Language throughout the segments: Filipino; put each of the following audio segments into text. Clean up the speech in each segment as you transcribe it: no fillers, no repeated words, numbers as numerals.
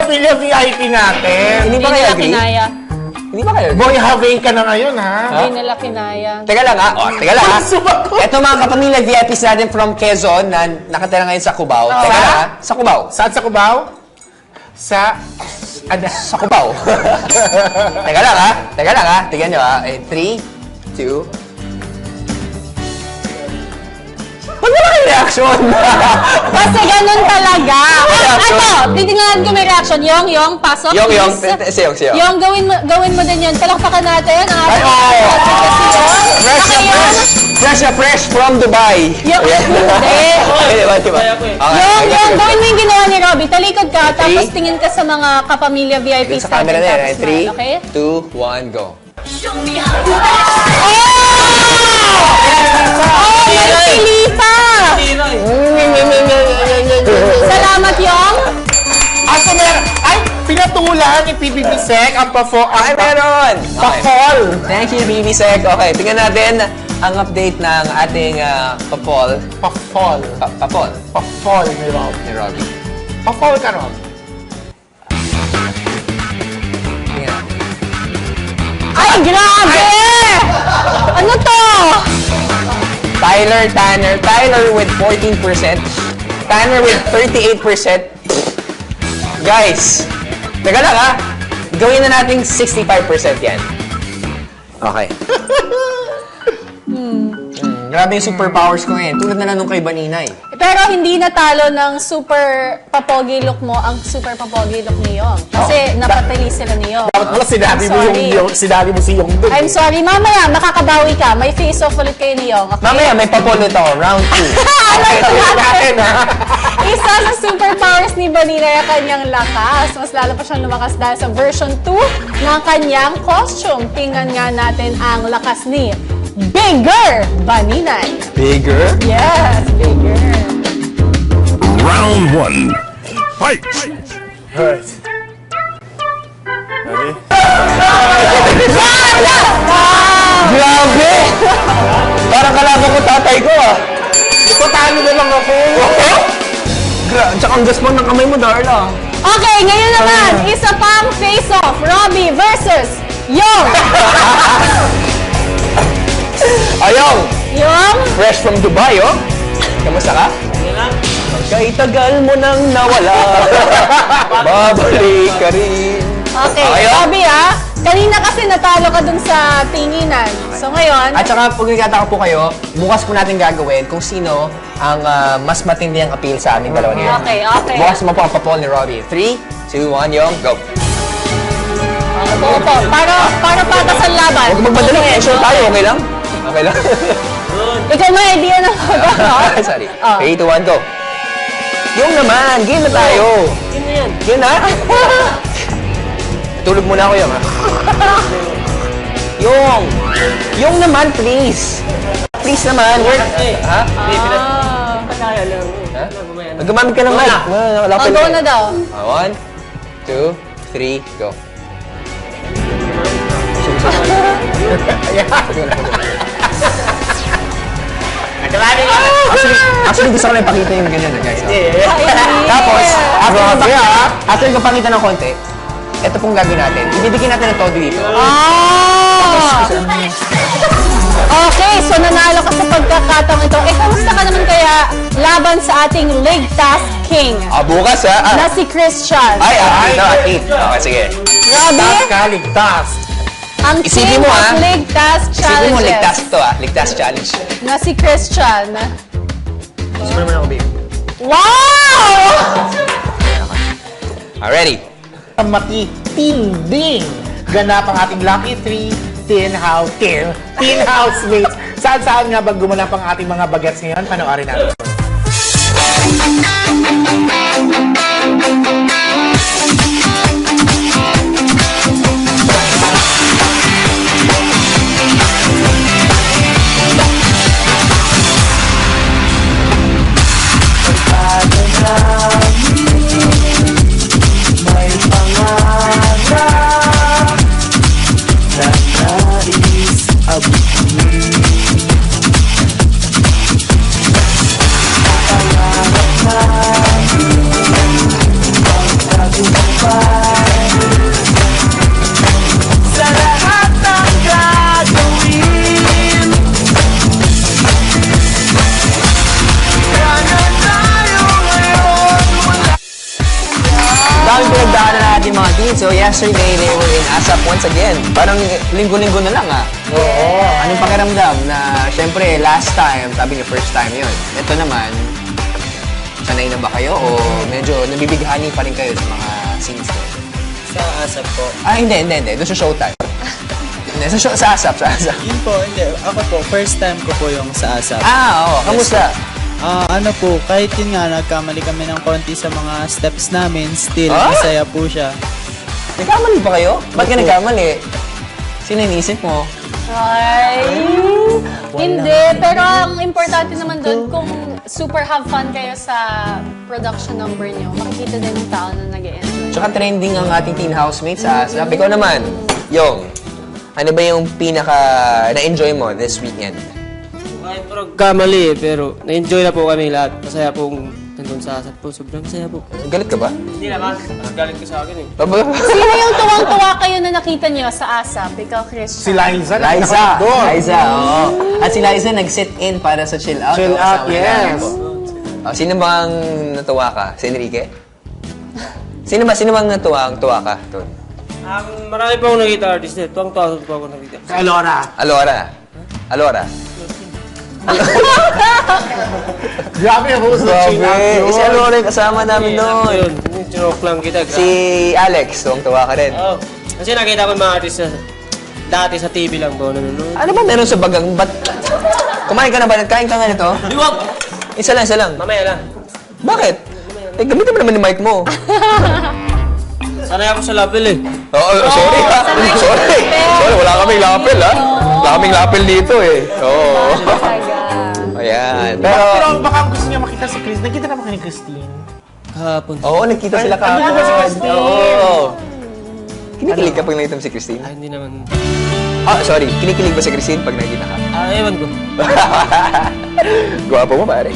kapamilya VIP natin. Hindi ba kayo agree? Kinaya. Hindi ba kayo agree? Boy, having ka na ngayon, ha? Hindi nila kinaya. Teka lang ha. Teka lang ha. Sumagot. Ito mga kapamilya VIPs natin from Quezon na nakatira ngayon sa Cubao. Teka lang ha. Sa Cubao. Saan sa Cubao? Sa Cubao. Teka lang ha. Teka lang ha. Tignan nyo ha. 3, 2... Ba't wala kayong reaction? Kasi ganun talaga. Ito, titingnan ko may reaction. Yong, pasok. Yung, please. siyo. Yung, gawin mo din yun. Palakpakan natin. Ay, Fresh na fresh from Dubai. Yung, Diba? Yung, gawin mo yung ginawa ni Robby. Talikod ka, tapos tingin ka sa mga kapamilya VIPs Sa camera na yan. 3, natin. 2, 1, go. Napili pa! Salamat, Yong. Aso meron? Ay, pinatulan ni PBB Sec ang Ay, meron! pa-call. Thank you, BB Sec. Okay, tingnan natin ang update ng ating papol. Pa-fall. Papol Pa-fall ni Rob. ni Robby. Pa-fall ka, Rob. Tingnan natin. Ay, grabe! Ano to? Tyler with 14%. Tanner with 38%. Guys, teka lang ha. Gawin na nating 65% yan. Okay. Grabe yung superpowers ko ngayon. Tulad na lang nung kay Baninay. Pero hindi natalo ng super papogi look mo ang super papogi look ni Yong. Kasi napatali sila ni Yong. Dapat pala sinabi mo Sorry. sinabi mo si Yong dun. I'm sorry. Mamaya, makakabawi ka. May face-off ulit kayo ni Yong. Okay? Mamaya, may papulit ako. Round 2. natin, ha? Isa sa superpowers ni Vanilla yung kanyang lakas. Mas lalo pa siyang lumakas dahil sa version 2 ng kanyang costume. Tingnan nga natin ang lakas ni Bigger Baninay. Bigger? Yes, Bigger. Round 1. Fight! Right. Ready? Grabe! Parang kalaban ko tatay ko ah. Ipatalo na lang ako. Tsaka ang gaspang ng kamay mo, Darla. Okay, ngayon naman, isa pang face-off. Robby versus Yong. Ayong! Yong? Fresh from Dubai, oh. Kamusta ka? Kay tagal mo nang nawala. Babalik ka rin. Okay, Ayong. Robby kanina kasi natalo ka dun sa tinginan. So ngayon, At saka, pag nagkataka po kayo, bukas po natin gagawin kung sino ang mas matindi ang appeal sa aming dalawa ngayon. Okay. Bukas mo po ang papol ni Robby. 3, 2, 1, Yong, go. Opo, para patas ang laban. Huwag magmadali, sure tayo, okay lang? Okay lang. Ikaw may idea na mag Sorry. 3, 2, 1, go. Yung naman, game na tayo. Game na yan. Game na? Tulog muna ako yung, ha? Yung naman, please. Please naman. Ha? Gumamit ka ng mic. Go na daw. 1, 2, 3, go. Actually, gusto ko lang ipakita yung ganyan, guys. Tapos, after yung pakita ng konti, ito pong gagawin natin. Ibibigyan natin ng todo dito. Okay, so nanalo ka sa pagkakataong ito. Kamusta ka naman kaya laban sa ating League Task King? Bukas ha? Na si Christian. At 8. Okay, sige. Robby, Ligtas. ang Isipin King mo, of League Task Isipin mo, ligtas Challenges. ito Ligtas challenge. Na si Christian. Isipin mo na ako, babe. Wow! Ready? Matitinding ganap ang ating Lucky 3 Tin Housemates. Saan nga ba gumanap ang ating mga bagets ngayon? Panoorin natin. daming pinagdaanan na ating mga teens. So yesterday, they were in ASAP once again. Parang linggo-linggo na lang Oo. Anong pakiramdam na, syempre, last time, sabi niyo first time yun. Ito naman, sanay na ba kayo o medyo nabibighani pa rin kayo sa mga scenes ko? Sa ASAP po. Hindi. Doon sa showtime. Hindi, sa ASAP. Yun po, hindi. Ako po, first time ko po yung sa ASAP. Oo. Kamusta? Ano po, kahit yun nga, nagkamali kami ng konti sa mga steps namin, still, masaya po siya. Nagkamali pa kayo? Ba't ka nagkamali? Sino inisip mo? Ay, hindi. Pero ang importante naman doon, kung super have fun kayo sa production number nyo, makikita din ng tao na nag-enjoy. Tsaka trending ang ating teen housemates sa ASAP. Ikaw naman, Yong, ano ba yung pinaka na-enjoy mo this weekend? Kahit po nagkamali pero na-enjoy na po kami lahat. Masaya pong nandun sa ASAP po. Sobrang masaya po. Galit ka ba? Hindi naman. Galit ka sa akin eh. Sino yung tuwang-tuwa kayo na nakita nyo sa ASAP? Ikaw, Si Christian. Liza. Liza, oo. At si Liza nag-sit in para sa chill out. Chill oo, out, kasama yes. namin po. Sino bang natuwa ka? Si Enrique? Sino bang tuwa ka? Doon? Marami pa akong nakita artist eh. Tuwang-tuwa pa ako nakita. Si Alora. Alora. Grabe yung host ng Chill Out yun. Si Alora yung kasama namin doon. Yun. Joke lang kita. Si Alex, tuwang-tuwa ka rin. Oo. Kasi nakita ko yung mga artist na dati sa TV lang po nanonood. Ano ba meron sa bagang? Ba't kumain ka na ba? Nagkain ka nga nito? Liwag! Isa lang. Mamaya lang. Bakit? Gamitin mo naman yung mic mo. Sanay ako sa lapel eh. Sorry ha. Sorry, wala kaming lapel ha. Wala kaming lapel dito eh. Oo. Ayan. Pero baka gusto niya makita si Chris. Nakita na ba kayo ni Christine? Kahapon. Oo, nagkita sila kahapon. Nakita si Christine. Oo. Kinikilig ka pag nakita mo si Christine? Ay, hindi naman. Sorry. Kinikilig ba si Christine pag nakita ka? Ewan ko. Gwapo mo, pare.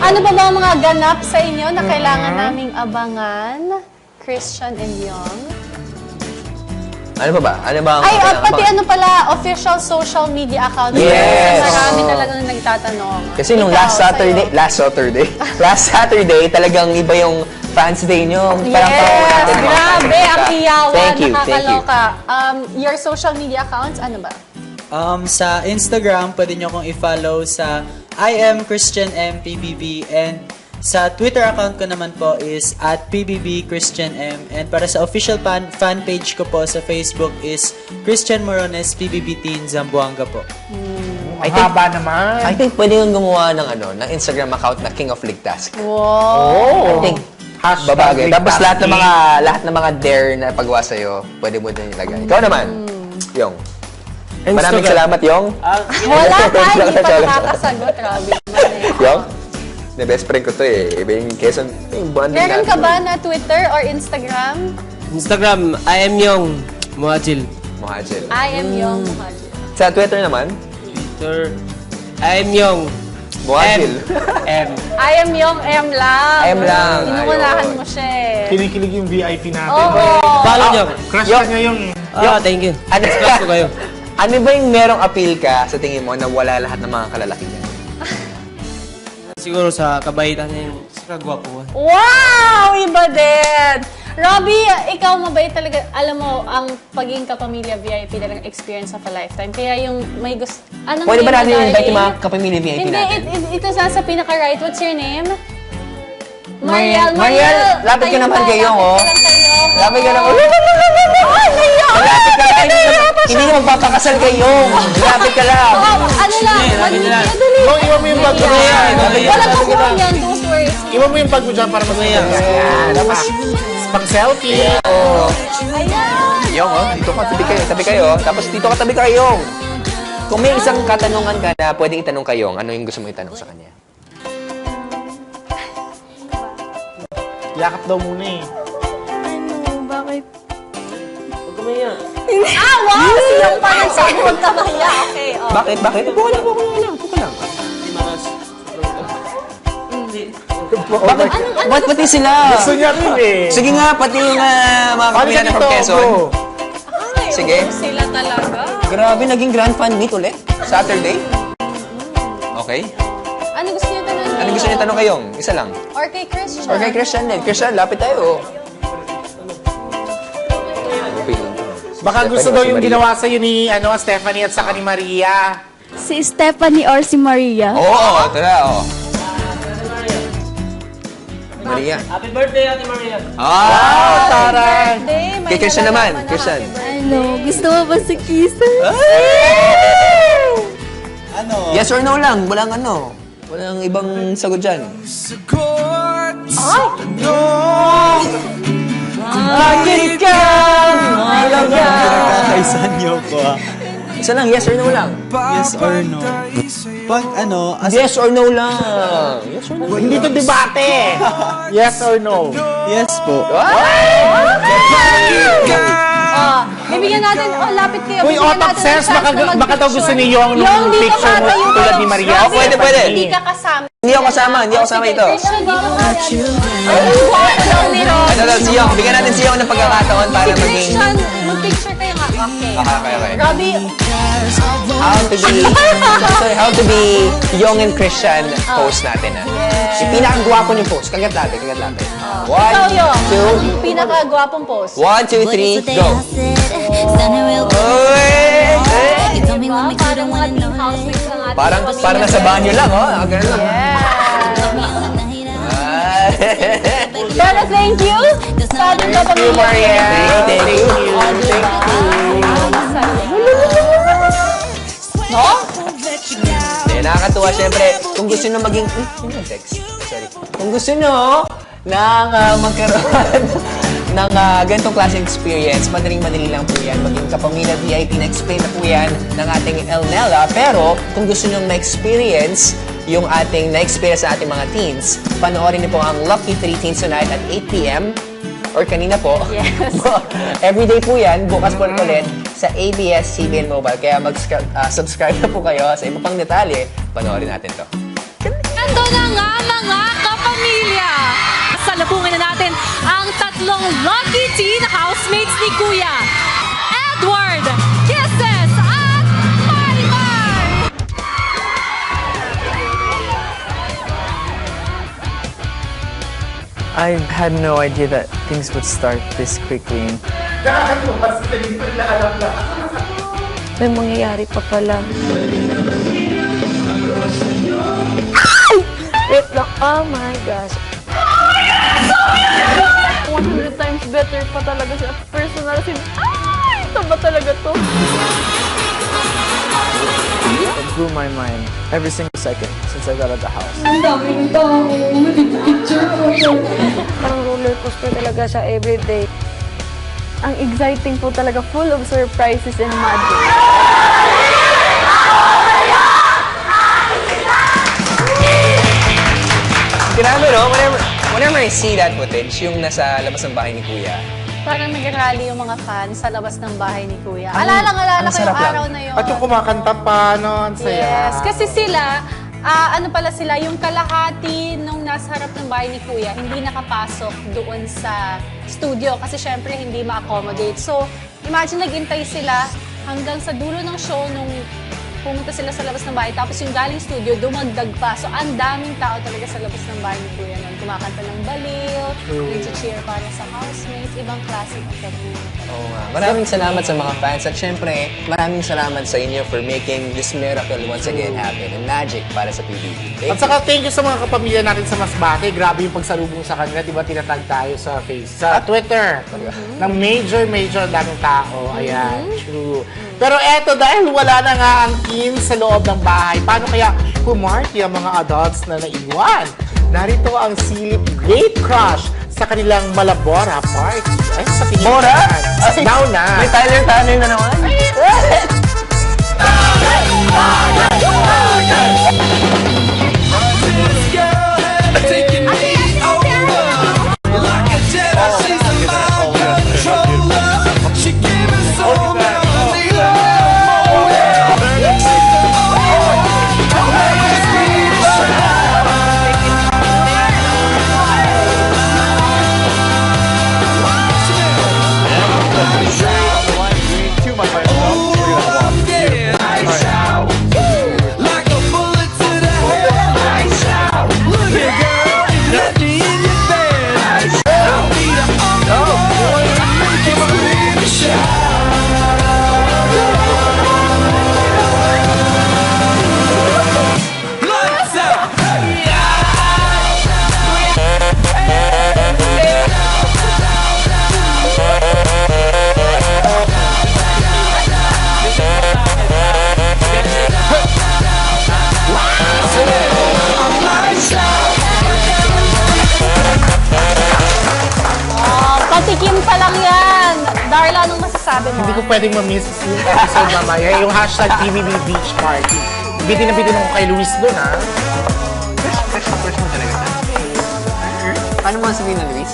Ano ba ang mga ganap sa inyo na kailangan naming abangan? Christian and Young. Ano ba? Ano ba? Ay, pati ano pala, official social media account. Yes! Marami talaga na nagtatanong. Kasi nung Ikaw, last Saturday, talagang iba yung fans day nyo. Yes! Grabe, ang iyawan, Thank you. nakakaloka. Your social media accounts, ano ba? Sa Instagram, pwede nyo akong i-follow sa I am Christian M PBB, and sa Twitter account ko naman po is @PBBChristianM, and para sa official fan page ko po sa Facebook is Christian Morones PBB Teen Zamboanga po. Ang haba naman. I think pwede yung gumawa ng Instagram account na King of Ligtas. Wow! I think Hashtag babagay. Tapos Ligtas lahat ng mga dare na pagawa sa'yo, pwede mo din ilagay. Ikaw naman, Yong. Maraming salamat, Yong. Wala ka, hindi pa nakakasagot. Grabe naman eh. Yong? Na best friend ko to eh. Iba yung Quezon. Yung bonding Meron ka natin. ba na Twitter or Instagram? Instagram, I am Young Muhajil. Mohajil. I am Young Muhajir. Sa Twitter naman, Twitter, I am Young Mohajil. M. I am Young M lang. M lang, Inuunahan ayun. mo siya eh. Kinikilig yung VIP natin. Oo. Follow nyo. Crush Yo. ka niya yung... Thank you. Ano, Subscribe ko kayo. ano ba yung merong appeal ka sa tingin mo na wala lahat ng mga kalalakihan? Siguro sa kabaitan niya yung sa kagwapuan. Wow! Iba din! Robbie, ikaw mabait talaga. Alam mo, ang pagiging kapamilya VIP talagang experience of a lifetime. Kaya yung may gusto... Anong Pwede ba name natin mo, yung invite yung mga darling? kapamilya VIP Hindi, natin? ito sa pinaka-right. What's your name? Mariel, lapit ka naman kay Yong, oh. Lapit ka naman. Lapit ka lang. Hindi ka magpapakasal kay Yong. Lapit ka lang. Ano lang? Dali. Yung iwan mo yung bag mo. Walang kukuha yan. Don't worry. Iwan mo yung bag mo dyan para masaya. Tapos, pang-selfie. Ayan. Yong, oh. Dito ka, tabi kayo. Tapos dito ka, tabi kayo. Kung may isang katanungan ka na pwedeng itanong kay Yong, ano yung gusto mo itanong sa kanya? Yakap daw muna eh. Bakit? Huwag ka maya. Wow! Siyang pa nagsabi huwag ka mahiya. Okay, oh. Bakit? Upo ka lang. Hindi makas. Bakit? Ba't pati sila? Gusto niya rin eh. Sige nga, pati yung mga kapamilya na from Quezon. Sige. Sila talaga. Grabe, naging grand fan meet ulit. Saturday. Okay. Ano gusto niyo tanong? Ano gusto niyo tanong kayong? Isa lang. Or kay Christian? Or kay Christian din. Christian, lapit tayo. Baka gusto daw yung ginawa sa'yo ni Stephanie at saka ni Maria. Si Stephanie or si Maria? Oo, ito na, oh. Maria. Happy birthday, Ate Maria. Ah! Taray! Kay Christian naman, Christian. Ano, gusto mo ba si Kisa? Ano? Yes or no lang, walang ano. Walang ibang sagot dyan. Bakit ka? Malaga. Kakaisan niyo ko Isa lang, yes or no lang. Yes or no? Pag ano, as Yes or no lang. Yes or no. Hindi to debate. Yes or no? yes po. Bibigyan natin, lapit kayo. Uy, Bibigyan Otap natin ng says, chance na baka daw gusto ni Yong Yung nung dito picture mo ka, yung tulad kayo. ni Maria. Oh, pwede, pwede. Hindi ka kasama. Hindi ako kasama, hindi ako kasama ito. Christian, dito ka. Ay, ni Ron. Ano lang, si Yong. Bigyan natin si Yong ng pagkakataon para maging... Christian, mag-picture kayo nga. Okay. Okay. Robbie, How to be Yong and Christian post natin, ha? Yung pinakagwapo niyong post. Kagat natin. ikaw One, yung two, pinaka-gwapong post. 1, 2, 3, go! Diba? Parang mga team housemates ng ating Parang pamilya. nasa banyo lang, oh. Ganun lang. Pero thank you sa ating kapamilya. Maria. Thank you. No? Nakakatuwa, syempre. Kung gusto nyo maging... Yun yung text. Sorry. Kung gusto nyo nang magkaroon ng ganitong klaseng experience, madaling-madali lang po yan. Maging kapamilya VIP, na-explain na po yan ng ating Elnella. Pero kung gusto nyo ma-experience yung ating na-experience sa ating mga teens, panoorin niyo po ang Lucky 3 Teens Tonight at 8 p.m. Or kanina po. Yes. Everyday po yan, bukas po ulit sa ABS-CBN Mobile. Kaya mag-subscribe na po kayo sa iba pang detalye. Panoorin natin to. Ito na nga mga kapamilya! Salubungin na natin ang tatlong lucky teen housemates ni Kuya. Edward, Kisses, at Marimar! I had no idea that things would start this quickly. May mangyayari pa pala. Wait lang. Oh my gosh. 100 times better pa talaga siya. Personal sin. Ay! Ito ba talaga to? It blew my mind every single second since I got out of the house. Parang roller coaster talaga siya everyday. Ang exciting po talaga. Full of surprises and magic. Grabe, no? Whenever I see that footage, yung nasa labas ng bahay ni Kuya, Parang nag-rally yung mga fans sa labas ng bahay ni Kuya. Alala ko yung sarap lang. araw na yun. At yung kumakanta pa, no? Ang saya. Yes, kasi sila, yung kalahati nung nasa harap ng bahay ni Kuya, hindi nakapasok doon sa studio kasi syempre hindi ma-accommodate. So, imagine nag-intay sila hanggang sa dulo ng show nung pumunta sila sa labas ng bahay. Tapos yung galing studio, dumagdag pa. So, ang daming tao talaga sa labas ng bahay ni Kuya nun. Kumakanta ng baliw, nag-cheer para sa housemates, ibang klase ng technique. oo nga. Maraming salamat sa mga fans at syempre, maraming salamat sa inyo for making this miracle once again happen. And magic para sa PBB. At saka thank you sa mga kapamilya natin sa Masbate. Grabe yung pagsalubong sa kanila. Diba tinatag tayo sa sa Twitter. Ng major daming tao. Ayan, true. Pero eto, dahil wala na nga ang teens sa loob ng bahay, paano kaya pumarty ang mga adults na naiwan? Narito ang silip Great Crush sa kanilang Malabora party. Ay, sa tingin Bora? ko. Now na. May Tyler Tanner na naman? yan. Darla, anong masasabi mo? Hindi ko pwedeng ma-miss yung episode mamaya. Yung hashtag PBB Beach Party. Bitin na bitin ako kay Luis doon, ha? Fresh mo talaga siya. Paano mo sabihin na, Luis?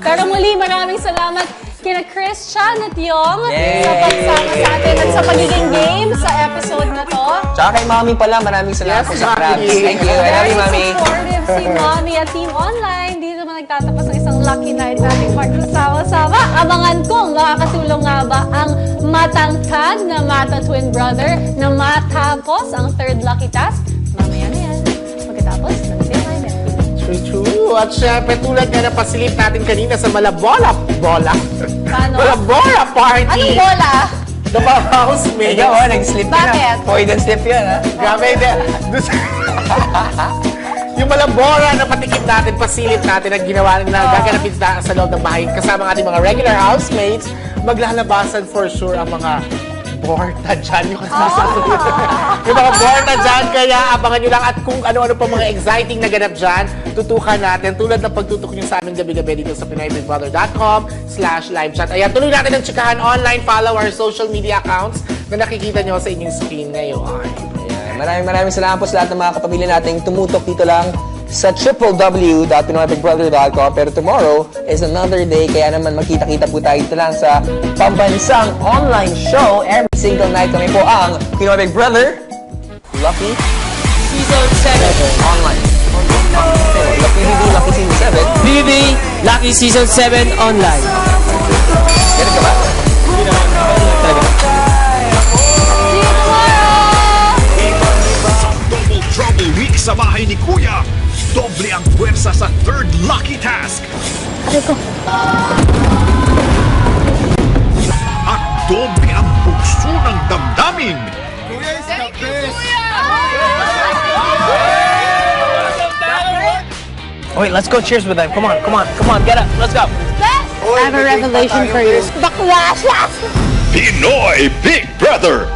Pero muli, maraming salamat kina Christian at Yong sa pagsama sa atin at sa pagiging game sa episode na to. Tsaka kay Mami pala, maraming salamat po sa crabs. Mami. Thank you. I love you, Mami. Very supportive si Mami at Team Online. Dito naman nagtatapos ng isang lucky night nating magsasama-sama. Abangan kung makakatulong nga ba ang matangkad na Mata Twin Brother na matapos ang third lucky task. Mamaya na yan. Pagkatapos ng Dayline Network. True. At syempre, tulad nga na pasilip natin kanina sa Malabola. Paano? Malabola Party. Anong bola? The mga housemates. Ikaw, nag-slip ka Bakit? na. Poison slip yun, ha? Grabe, hindi. Yung Malabora na patikim natin, pasilip natin, ang ginawa na gaganapin sa loob ng bahay kasama ng ating mga regular housemates, maglalabasan for sure ang mga borta dyan. Yung mga borta dyan, kaya abangan nyo lang at kung ano-ano pa mga exciting na ganap dyan, tutukan natin tulad ng pagtutok nyo sa amin gabi-gabi dito sa PinoyBigBrother.com/livechat. Ayan, tuloy natin ang tsikahan online, follow our social media accounts na nakikita nyo sa inyong screen ngayon. Maraming salamat po sa lahat ng mga kapamilya nating tumutok dito lang sa www.pinoyBigBrother.com. Pero tomorrow is another day, kaya naman magkita-kita po tayo dito lang sa pambansang online show. Every single night kami po ang Pinoy Big Brother Lucky Season 7. Online. PBB Lucky Season 7. PBB Lucky Season 7 online. Ganun ka ba? Double Trouble Week sa bahay ni Kuya. Doble ang puwersa sa third lucky task. At doble ang bugso ng damdamin. Wait, let's go cheers with them. Come on, get up. Let's go. I have a revelation for you. Bakla siya! Pinoy Big Brother.